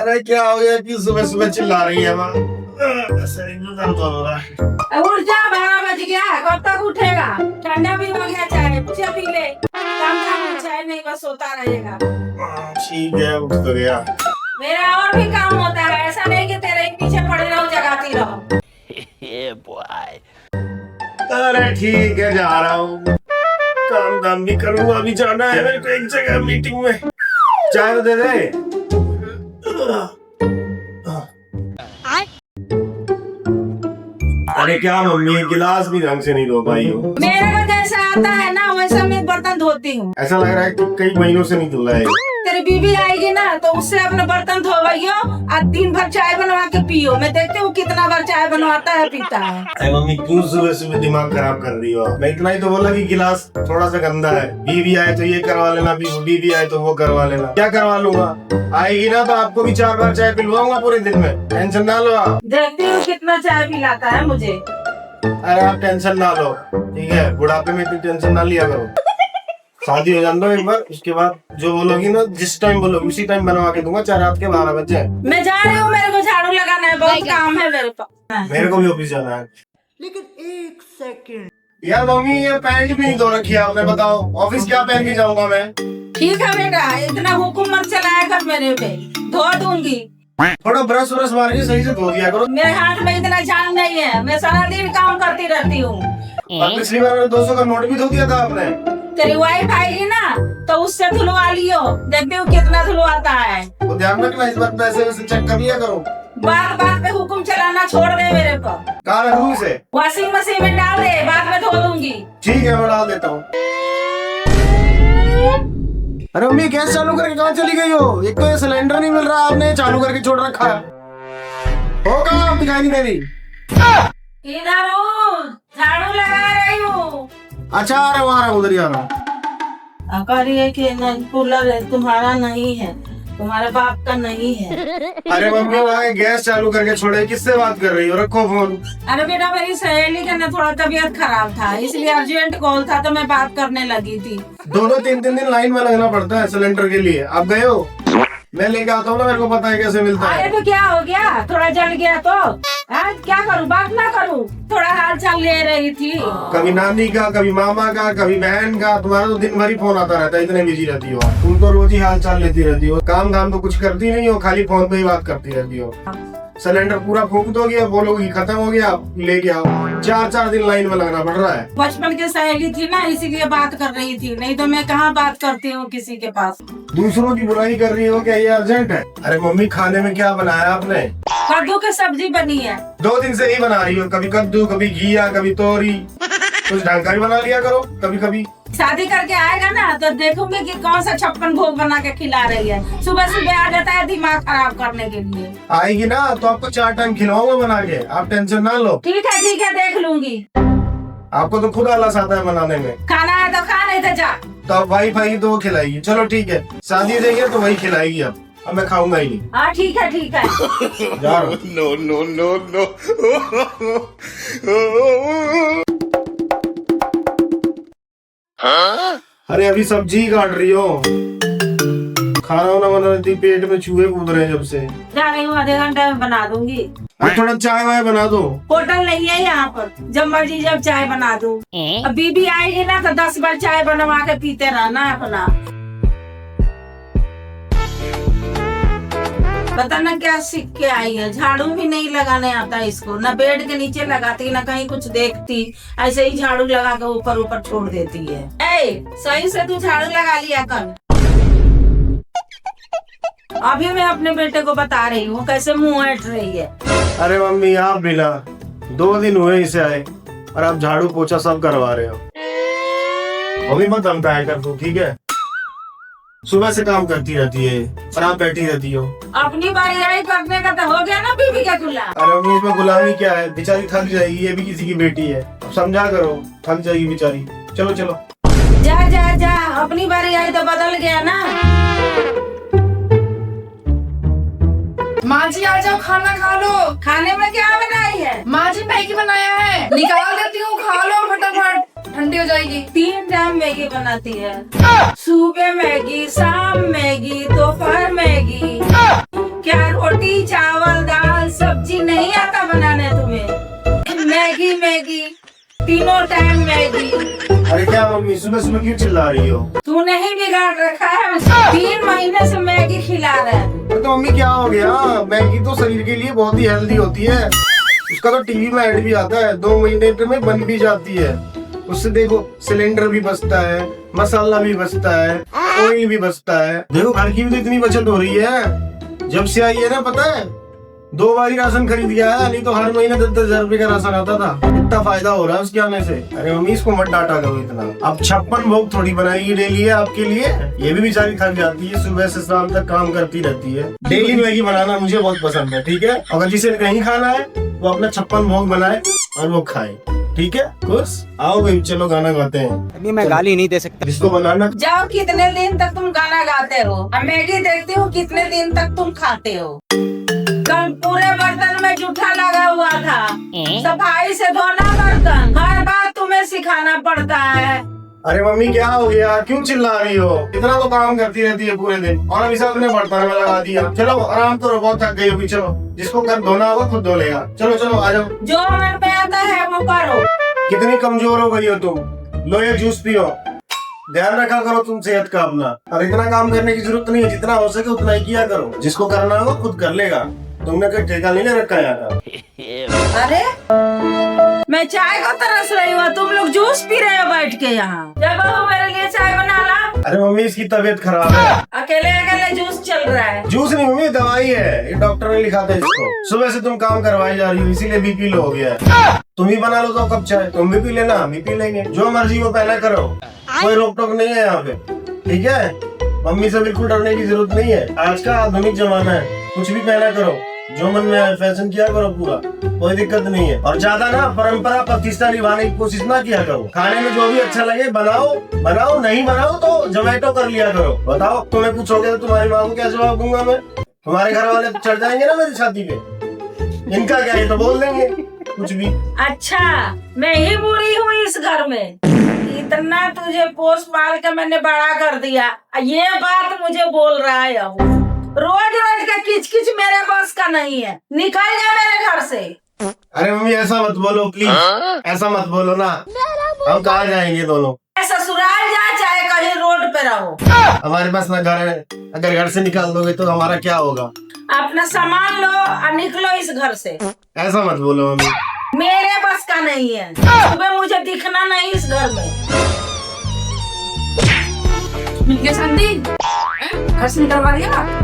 अरे क्या हो गया कि सुबह सुबह चिल्ला रही है माँ? शरीर में दर्द हो रहा है। उठ जा, 12 बज गया, कब तक उठेगा? ठंडा भी हो गया, चाय पी ले। काम चाय नहीं, बस सोता रहेगा। ठीक है, उठ तो गया। मेरा और भी काम होता है, ऐसा नहीं कि तेरे ही पीछे पड़े रहो, जगाती रहो। अरे ठीक है, जा रहा हूँ, काम धाम भी करूँगा। अभी जाना है मेरे को एक जगह मीटिंग में। चाय तो दे दे। अरे क्या मम्मी, गिलास भी ढंग से नहीं धो पाई हो। मेरे को जैसा आता है ना वैसा मैं बर्तन धोती हूँ। ऐसा लग रहा है कि कई महीनों से नहीं धुला है। तेरी बीवी आएगी ना तो उससे अपने बर्तन धोवाइयो और दिन भर चाय बनवा के पियो। मैं देखती हूँ कितना बार चाय बनवाता है, पीता है। अरे मम्मी, क्यों सुबह सुबह दिमाग खराब कर रही हो? मैं इतना ही तो बोला कि गिलास थोड़ा सा गंदा है। बीवी आए तो ये करवा लेना, बीवी आए तो वो करवा लेना। क्या करवा लूंगा? आएगी ना तो आपको भी 4 बार चाय पिलवाऊंगा पूरे दिन में। टेंशन ना लो आप। देखती हूँ कितना चाय पिलाता है मुझे। अरे आप टेंशन ना लो, ठीक है? बुढ़ापे में इतनी टेंशन ना लिया करो। शादी हो जाने दो एक बार, उसके बाद जो बोलोगी ना, जिस टाइम बोलोगी उसी टाइम बनवा के दूंगा, चाहे रात के 12 बजे। मैं जा रही हूँ, मेरे को झाड़ू लगाना है, बहुत काम है मेरे पास। मेरे को भी ऑफिस जाना है। लेकिन 1 सेकंड यार मम्मी, ये पैंट भी नहीं धो रखी है आपने, बताओ ऑफिस क्या पहन के जाऊंगा मैं? ठीक है बेटा, इतना हुक्म मत चलाया कर मेरे पे, धो दूंगी। थोड़ा ब्रश व्रश मार के सही से धो दिया करो। मेरे हाथ में इतना जान नहीं है, मैं सारा दिन काम करती रहती हूँ। और पिछली बार मैंने 200 का नोट भी धो दिया था आपने। तेरी वाइफ आएगी ना तो उससे धुलवा लियो, देखती हूँ कितना धुलवाता है। तो ध्यान रखना, इस बार पैसे वैसे चेक कर लिया करो। बात बात पे हुक्म चलाना छोड़ दे मेरे को। कहाँ रखूं इसे? वॉशिंग मशीन में डाल दे, बाद में धो दूंगी। ठीक है, मैं डाल देता हूँ। अरे मम्मी, गैस चालू करके कहाँ चली गई हो? एक तो ये सिलेंडर नहीं मिल रहा, आपने चालू करके छोड़ रखा है। होगा आप दिखाई नहीं दे रही। इधर हूँ, झाड़ू लगा रही हूँ। अच्छा, आ रहा हूँ, आ रहा हूँ, उधर ही आ रहा हूँ। अकारी है कि कूलर है तुम्हारा नहीं है, तुम्हारे बाप का नहीं है। अरे मम्मी, वहाँ गैस चालू करके छोड़े, किससे बात कर रही हो? रखो फोन। अरे बेटा, मेरी सहेली का ना थोड़ा तबीयत खराब था, इसलिए अर्जेंट कॉल था तो मैं बात करने लगी थी। 2-3 दिन लाइन में लगना पड़ता है सिलेंडर के लिए। आप गए हो? मैं लेके आता हूँ ना, मेरे को पता है कैसे मिलता है। अरे तो क्या हो गया, थोड़ा जल गया तो क्या करूँ, बात ना करूँ? थोड़ा हाल चाल ले रही थी। कभी नानी का, कभी मामा का, कभी बहन का। तुम्हारा तो दिन भर ही फोन आता रहता है, इतने बिजी रहती हो। तुम तो रोज ही हाल चाल लेती रहती हो, काम धाम तो कुछ करती नहीं हो, खाली फोन पे ही बात करती रहती हो। सिलेंडर पूरा फूंक दोगे, बोलोगी खत्म हो गया, लेके आओ। 4 दिन लाइन में लगना पड़ रहा है। बचपन की सहेली थी ना, इसीलिए बात कर रही थी, नहीं तो मैं कहाँ बात करती हूँ किसी के पास। दूसरों की बुराई कर रही हो, क्या ये अर्जेंट है? अरे मम्मी, खाने में क्या बनाया आपने? कद्दू की सब्जी बनी है। 2 दिन से ही बना रही हो, कभी कद्दू, कभी घिया, कभी तोरी। कुछ ढंग का भी बना लिया करो कभी कभी। शादी करके आएगा ना तो देखूंगी कि कौन सा 56 भोग बना के खिला रही है। सुबह सुबह आ जाता है दिमाग खराब करने के लिए। आएगी ना तो आपको 4 टाइम खिलाऊंगा बना के, आप टेंशन ना लो। ठीक है, देख लूंगी। आपको तो खुद आलस आता है बनाने में। खाना है तो खा, नहीं तो जा। तो अब वाइफ आएगी तो वो खिलाएगी। चलो ठीक है, शादी देगी तो वही खिलाएगी। अब मैं खाऊंगा ही नहीं। हाँ ठीक है। जा रहा हूं। अरे अभी सब्जी काट रही हो, खाना वाना बना रही थी, पेट में चूहे कूद रहे हैं जब से। जा रही हूँ, आधे घंटे में बना दूंगी। अरे थोड़ा चाय वाय बना दो। होटल नहीं है यहाँ पर, जब मर्जी जब चाय बना दूं। अब बीबी आएगी ना तो 10 बार चाय बनवा के पीते रहना अपना। पता ना क्या सीख के आई है, झाड़ू भी नहीं लगाने आता इसको, ना बेड के नीचे लगाती, ना कहीं कुछ देखती, ऐसे ही झाड़ू लगा के ऊपर छोड़ देती है। ए, सही से तू झाड़ू लगा लिया कर। अभी मैं अपने बेटे को बता रही हूँ कैसे मुंह हट रही है। अरे मम्मी, आप भी ना, 2 दिन हुए इसे आए और आप झाड़ू पोछा सब करवा रहे हो। अभी मत धमकाया कर तू, ठीक है? सुबह से काम करती रहती है और आप बैठी रहती हो। अपनी बारी आई करने का तो हो गया ना बीबी का गुलाम। अरे मम्मी, इसमें गुलामी क्या है? बेचारी थक जाएगी, ये भी किसी की बेटी है, समझा करो, थक जाएगी बेचारी। चलो जा, अपनी बारी आई तो बदल गया ना। माँ जी आ जाओ, खाना खा लो। खाने में क्या बनाई है? माँ जी मैगी बनाया है, निकाल देती हूँ, खा लो फटाफट, ठंडी हो जाएगी। 3 टाइम मैगी बनाती है, सुबह मैगी, शाम मैगी, दोपहर मैगी। क्या रोटी चावल दाल सब्जी नहीं आता बनाने तुम्हें? मैगी मैगी, तीनों टाइम मैगी। अरे क्या मम्मी सुबह सुबह क्यों चिल्ला रही हो? तूने ही बिगाड़ रखा है, 3 महीने से मैगी खिला रहा है। तो मम्मी क्या हो गया? मैगी तो शरीर के लिए बहुत ही हेल्दी होती है। उसका तो टीवी में ऐड भी आता है, 2 महीने में बन भी जाती है। उससे देखो सिलेंडर भी बचता है, मसाला भी बचता है, ऑयल भी बचता है। देखो घर की भी तो इतनी बचत हो रही है। जब से आई है ना, पता है 2 बार ही राशन खरीद लिया है, नहीं तो हर महीने 10-10 हजार रुपए का राशन आता था। इतना फायदा हो रहा है उसके आने से। अरे मम्मी इसको मत डांटा करो इतना। अब 56 भोग थोड़ी बनाएगी डेली है आपके लिए? ये भी बेचारी थक जाती है, सुबह से शाम तक काम करती रहती है। डेली मैगी बनाना मुझे बहुत पसंद है, ठीक है? अगर जिसे नहीं खाना है वो अपना 56 भोग बनाए और वो खाए, ठीक है? खुश? आओ भाई चलो गाना गाते हैं। नहीं मैं गाली नहीं दे सकता। जिसको बनाना जाओ, कितने दिन तक तुम गाना गाते हो? अब मैगी देखती हूँ कितने दिन तक तुम खाते हो। कल पूरे बर्तन में जूठा लगा हुआ था, सफाई से धोना बर्तन, हर बार तुम्हें सिखाना पड़ता है। अरे मम्मी क्या हो गया? क्यों चिल्ला रही हो? इतना तो काम करती रहती है पूरे दिन, और अभी सब ने बर्तन में लगा दिया। चलो आराम करो, बहुत थक गई होगी। चलो जिसको घर धोना होगा खुद धो लेगा। चलो चलो आ जाओ। जो मन में आता है वो करो। कितनी कमजोर हो गई हो तुम? लो ये जूस पियो, ध्यान रखा करो तुम सेहत का अपना। और इतना काम करने की जरूरत नहीं है, जितना हो सके उतना ही किया करो। जिसको करना होगा खुद कर लेगा, तुमने कोई ठेका नहीं ले रखा यार। अरे मैं चाय को तरस रही हूँ, तुम लोग जूस पी रहे हो बैठ के यहाँ। जब बहू मेरे लिए चाय बना ला। अरे मम्मी इसकी तबीयत खराब है। अकेले अकेले जूस चल रहा है। जूस नहीं मम्मी, दवाई है, ये डॉक्टर ने लिखा था इसको। सुबह से तुम काम करवाई जा रही हो, इसीलिए बीपी लो हो गया है। तुम ही बना लो तो कब चाय, तुम भी पी लेना, हम भी पी लेंगे। जो मर्जी वो पहले करो, कोई रोक टोक नहीं है यहाँ पे, ठीक है? मम्मी से बिल्कुल डरने की जरूरत नहीं है। आज का आधुनिक जमाना है, कुछ भी पहले करो, जो मन में आए फैशन किया करो पूरा, कोई दिक्कत नहीं है। और ज्यादा ना परंपरा प्रतिष्ठा निभाने की कोशिश ना किया करो। खाने में जो भी अच्छा लगे बनाओ, बनाओ नहीं बनाओ तो जोमेटो कर लिया करो। बताओ तुम्हें कुछ हो गया तो तुम्हारी माँ को क्या जवाब दूंगा मैं? तुम्हारे घर वाले चढ़ जाएंगे ना मेरी छाती पे। इनका क्या है तो बोल देंगे कुछ भी। अच्छा मैं ही बुरी हूँ इस घर में? इतना तुझे पोस पाल के मैंने बड़ा कर दिया, ये बात मुझे बोल रहा है? अब रोज रोज का किचकिच मेरे बस का नहीं है, निकल जा मेरे घर से। अरे मम्मी ऐसा मत बोलो प्लीज, ऐसा मत बोलो ना। हम कहाँ जाएंगे दोनों? ससुराल जा चाहे कहीं रोड पे रहो। हमारे पास ना घर है, अगर घर से निकाल दोगे तो हमारा क्या होगा? अपना सामान लो और निकलो इस घर से। ऐसा मत बोलो मम्मी। मेरे बस का नहीं है, सुबह मुझे दिखना नहीं इस घर में। मिल गया शांति, घर से निकलवा दिया।